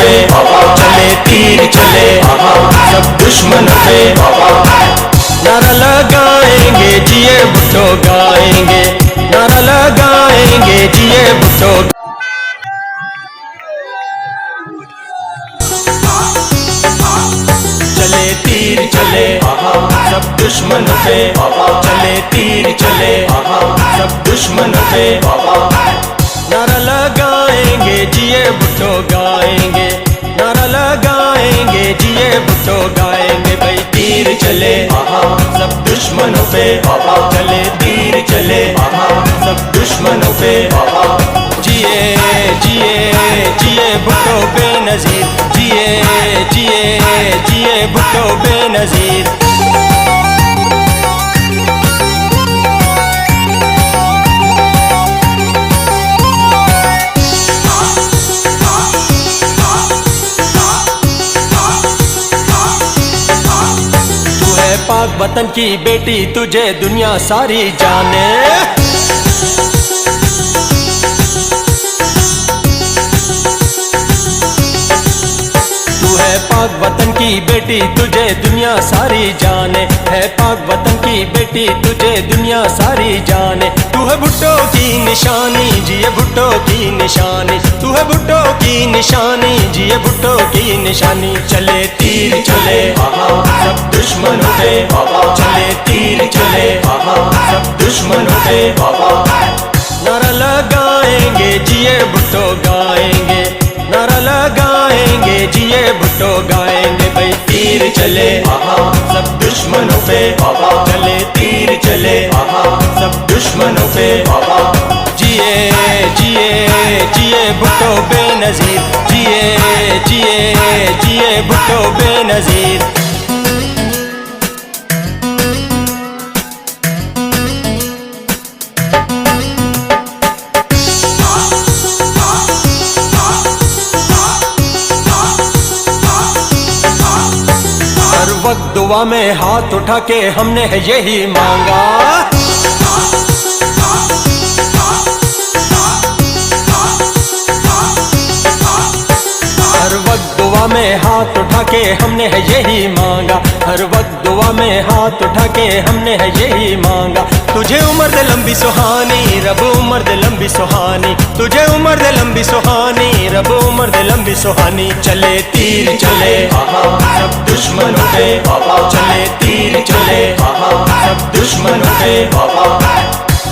पे चले तीर चले सब दुश्मनों पे। नारा लगाएंगे जिए भुट्टो गाएंगे, नारा लगाएंगे जिए भुट्टो। चले तीर चले सब दुश्मनों पे चले तीर चले सब दुश्मनों पे। नारा लगाएंगे जिए भुट्टो गाएंगे, नारा लगाएंगे जिए भुट्टो गाएंगे। भाई तीर चले सब दुश्मनों पे चले तीर चले सब दुश्मनों पे। जिए जिए जिए भुट्टो बेनज़ीर, जिए जिए जिए भुट्टो बेनज़ीर। पाक वतन की बेटी तुझे दुनिया सारी जाने, तू है पाक वतन की बेटी तुझे दुनिया सारी जाने, है पाक वतन की बेटी तुझे दुनिया सारी जाने। तू है भुट्टो की निशानी जिए भुट्टो की निशानी, तू है भुट्टो की निशानी जिए भुट्टो की निशानी। चले तीर चले सब दुश्मनों पे चले तीर चले सब दुश्मनों पे। नारा लगाएंगे जिए भुट्टो गाएंगे, नारा लगाएंगे जिए भुट्टो गाएंगे। भाई तीर चले सब दुश्मनों पे चले तीर चले सब दुश्मनों पे। जिए जिए जिए भुट्टो बेनज़ीर, जिए जिए जिए भुट्टो बेनज़ीर। वक्त दुआ में हाथ उठा के हमने है यही मांगा, हर वक्त दुआ में हाथ उठा के हमने है यही मांगा, हर वक्त दुआ में हाथ उठा के हमने है यही मांगा। तुझे उम्र दे लंबी सुहानी रब उम्र दे लंबी सुहानी, तुझे उम्र दे लंबी सुहानी रब उम्र दे लंबी सुहानी। चले तीर चले सब दुश्मनों पे चले तीर चले सब दुश्मनों पे।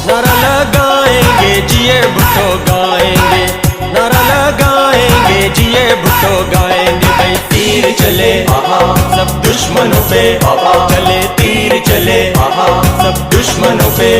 नारा लगाएंगे जिए भुट्टो गाएंगे, नारा लगाएंगे जिए भुट्टो गाएंगे। भाई तीर चले सब दुश्मनों पे चले तीर चले सब दुश्मनों पे।